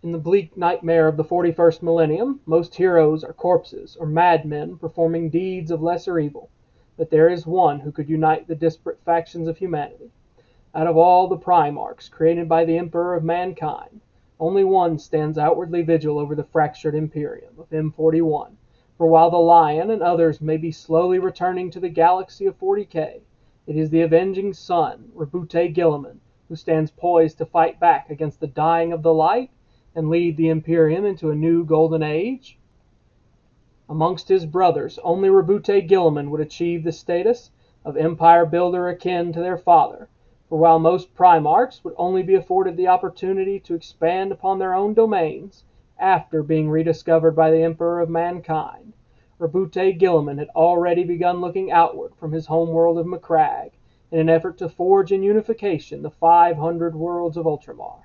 In the bleak nightmare of the 41st millennium, most heroes are corpses or madmen performing deeds of lesser evil. But there is one who could unite the disparate factions of humanity. Out of all the Primarchs created by the Emperor of mankind, only one stands outwardly vigil over the fractured Imperium of M41. For while the Lion and others may be slowly returning to the galaxy of 40K, it is the avenging sun, Roboute Guilliman, who stands poised to fight back against the dying of the light and lead the Imperium into a new golden age. Amongst his brothers, only Roboute Guilliman would achieve the status of empire builder akin to their father, for while most Primarchs would only be afforded the opportunity to expand upon their own domains after being rediscovered by the Emperor of mankind, Roboute Guilliman had already begun looking outward from his homeworld of Macragge in an effort to forge in unification the 500 worlds of Ultramar.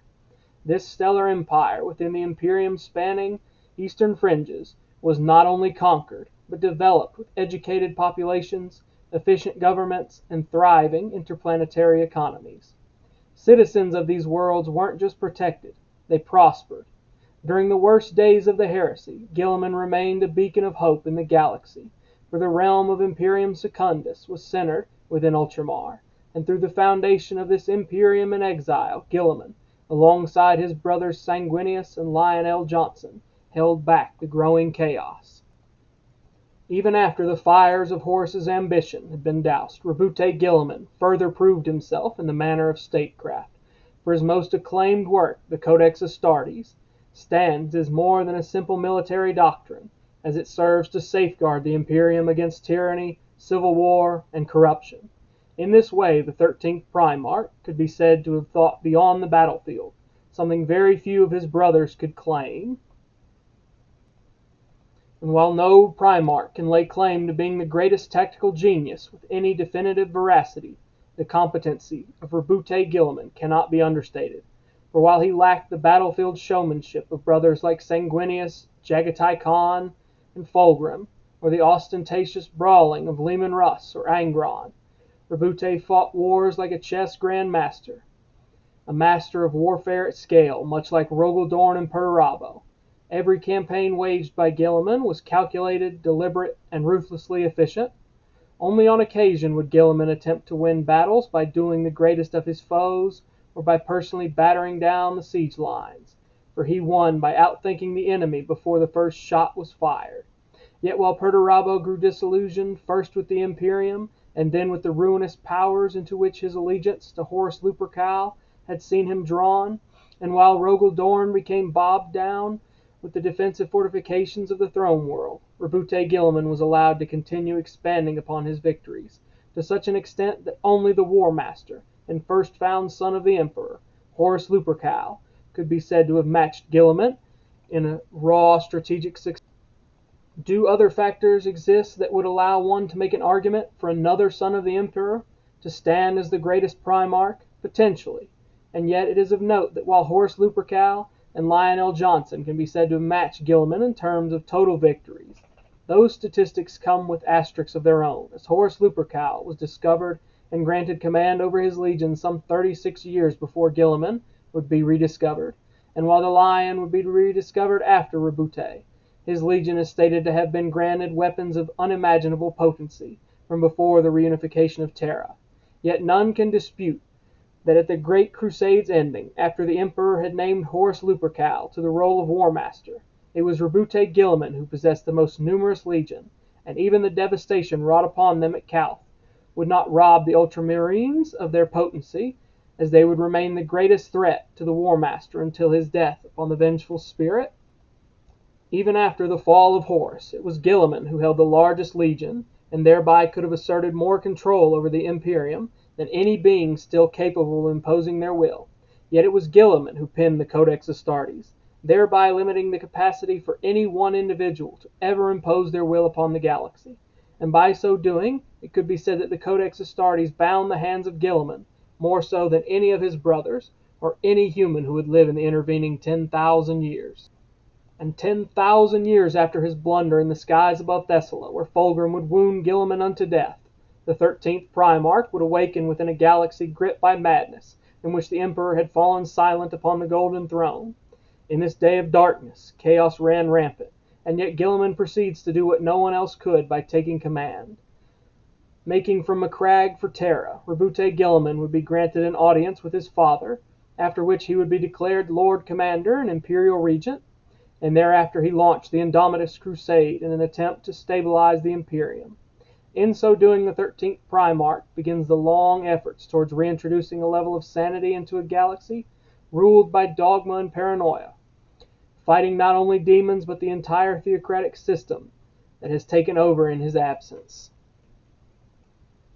This stellar empire within the Imperium spanning eastern fringes was not only conquered, but developed with educated populations, efficient governments, and thriving interplanetary economies. Citizens of these worlds weren't just protected, they prospered. During the worst days of the heresy, Guilliman remained a beacon of hope in the galaxy, for the realm of Imperium Secundus was centered within Ultramar, and through the foundation of this Imperium in exile, Guilliman, alongside his brothers Sanguinius and Lionel Johnson, held back the growing chaos. Even after the fires of Horus's ambition had been doused, Roboute Guilliman further proved himself in the manner of statecraft. For his most acclaimed work, the Codex Astartes, stands as more than a simple military doctrine, as it serves to safeguard the Imperium against tyranny, civil war, and corruption. In this way, the 13th Primarch could be said to have thought beyond the battlefield, something very few of his brothers could claim. And while no Primarch can lay claim to being the greatest tactical genius with any definitive veracity, the competency of Roboute Guilliman cannot be understated. For while he lacked the battlefield showmanship of brothers like Sanguinius, Jagatai Khan, and Fulgrim, or the ostentatious brawling of Leman Russ or Angron, Roboute fought wars like a chess grandmaster, a master of warfare at scale, much like Rogaldorn and Perturabo. Every campaign waged by Guilliman was calculated, deliberate, and ruthlessly efficient. Only on occasion would Guilliman attempt to win battles by dueling the greatest of his foes, or by personally battering down the siege lines, for he won by outthinking the enemy before the first shot was fired. Yet while Perturabo grew disillusioned, first with the Imperium, and then with the ruinous powers into which his allegiance to Horus Lupercal had seen him drawn, and while Rogaldorn became bogged down with the defensive fortifications of the throne world, Roboute Guilliman was allowed to continue expanding upon his victories, to such an extent that only the War Master and first found son of the Emperor, Horus Lupercal, could be said to have matched Guilliman in a raw strategic success. Do other factors exist that would allow one to make an argument for another son of the Emperor to stand as the greatest Primarch? Potentially. And yet it is of note that while Horus Lupercal and Lionel Johnson can be said to match Guilliman in terms of total victories, those statistics come with asterisks of their own, as Horus Lupercal was discovered and granted command over his legion some 36 years before Guilliman would be rediscovered, and while the Lion would be rediscovered after Roboute, his legion is stated to have been granted weapons of unimaginable potency from before the reunification of Terra. Yet none can dispute that at the Great Crusade's ending, after the Emperor had named Horus Lupercal to the role of War Master, it was Roboute Guilliman who possessed the most numerous legion, and even the devastation wrought upon them at Calth would not rob the Ultramarines of their potency, as they would remain the greatest threat to the War Master until his death upon the vengeful spirit. Even after the fall of Horus, it was Guilliman who held the largest legion, and thereby could have asserted more control over the Imperium than any being still capable of imposing their will. Yet it was Guilliman who penned the Codex Astartes, thereby limiting the capacity for any one individual to ever impose their will upon the galaxy. And by so doing, it could be said that the Codex Astartes bound the hands of Guilliman more so than any of his brothers, or any human who would live in the intervening 10,000 years. And 10,000 years after his blunder in the skies above Thessaly, where Fulgrim would wound Guilliman unto death, the 13th Primarch would awaken within a galaxy gripped by madness, in which the Emperor had fallen silent upon the golden throne. In this day of darkness, chaos ran rampant, and yet Guilliman proceeds to do what no one else could by taking command. Making from Macragge for Tara, Roboute Guilliman would be granted an audience with his father, after which he would be declared Lord Commander and Imperial Regent, and thereafter he launched the Indomitous Crusade in an attempt to stabilize the Imperium. In so doing, the 13th Primarch begins the long efforts towards reintroducing a level of sanity into a galaxy ruled by dogma and paranoia, fighting not only demons but the entire theocratic system that has taken over in his absence.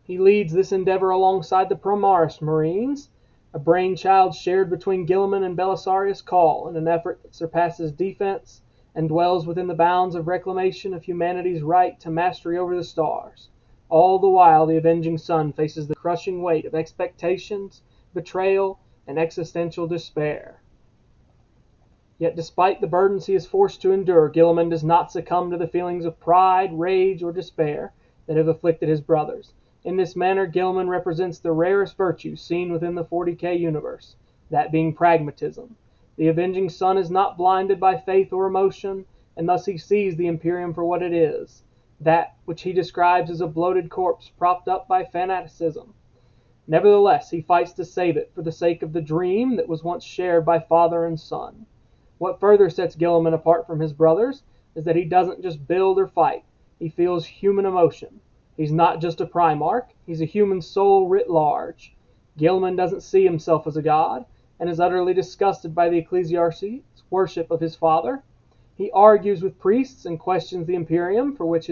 He leads this endeavor alongside the Primaris Marines, a brainchild shared between Guilliman and Belisarius Cawl in an effort that surpasses defense and dwells within the bounds of reclamation of humanity's right to mastery over the stars. All the while, the avenging sun faces the crushing weight of expectations, betrayal, and existential despair. Yet despite the burdens he is forced to endure, Guilliman does not succumb to the feelings of pride, rage, or despair that have afflicted his brothers. In this manner, Guilliman represents the rarest virtue seen within the 40K universe, that being pragmatism. The avenging sun is not blinded by faith or emotion, and thus he sees the Imperium for what it is, that which he describes as a bloated corpse propped up by fanaticism. Nevertheless, he fights to save it for the sake of the dream that was once shared by father and son. What further sets Guilliman apart from his brothers is that he doesn't just build or fight, he feels human emotion. He's not just a Primarch, he's a human soul writ large. Guilliman doesn't see himself as a god, and is utterly disgusted by the ecclesiarchy's worship of his father. He argues with priests and questions the Imperium for which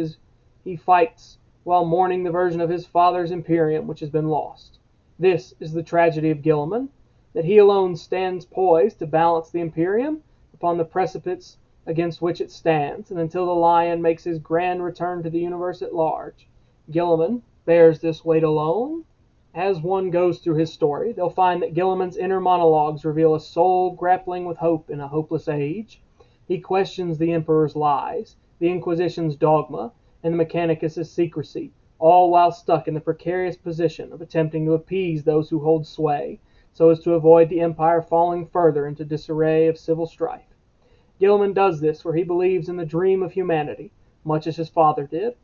he fights, while mourning the version of his father's Imperium which has been lost. This is the tragedy of Guilliman, that he alone stands poised to balance the Imperium upon the precipice against which it stands, and until the lion makes his grand return to the universe at large, Guilliman bears this weight alone. As one goes through his story, they'll find that Guilliman's inner monologues reveal a soul grappling with hope in a hopeless age. He questions the Emperor's lies, the Inquisition's dogma, and the Mechanicus' secrecy, all while stuck in the precarious position of attempting to appease those who hold sway, so as to avoid the Empire falling further into disarray of civil strife. Guilliman does this where he believes in the dream of humanity, much as his father did.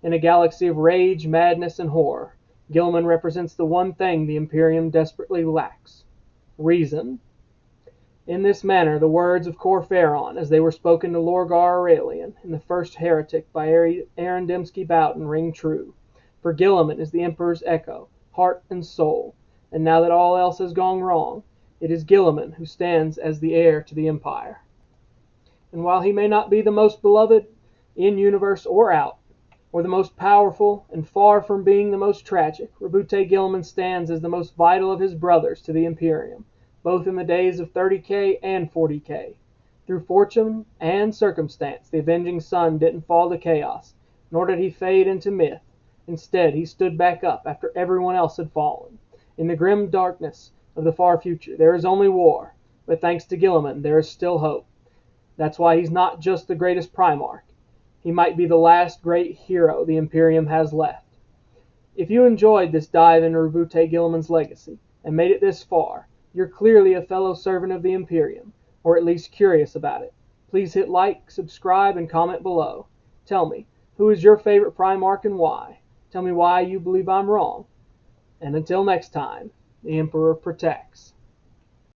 In a galaxy of rage, madness, and horror, Guilliman represents the one thing the Imperium desperately lacks: reason. In this manner, the words of Cor Phaeron, as they were spoken to Lorgar Aurelian in The First Heretic by Aaron Dembski Boughton, ring true. For Guilliman is the Emperor's echo, heart and soul, and now that all else has gone wrong, it is Guilliman who stands as the heir to the Empire. And while he may not be the most beloved, in-universe or out, or the most powerful, and far from being the most tragic, Roboute Guilliman stands as the most vital of his brothers to the Imperium, both in the days of 30K and 40K. Through fortune and circumstance, the avenging sun didn't fall to chaos, nor did he fade into myth. Instead, he stood back up after everyone else had fallen. In the grim darkness of the far future, there is only war, but thanks to Guilliman, there is still hope. That's why he's not just the greatest Primarch. He might be the last great hero the Imperium has left. If you enjoyed this dive into Roboute Guilliman's legacy, and made it this far, you're clearly a fellow servant of the Imperium, or at least curious about it. Please hit like, subscribe, and comment below. Tell me, who is your favorite Primarch and why? Tell me why you believe I'm wrong. And until next time, the Emperor protects.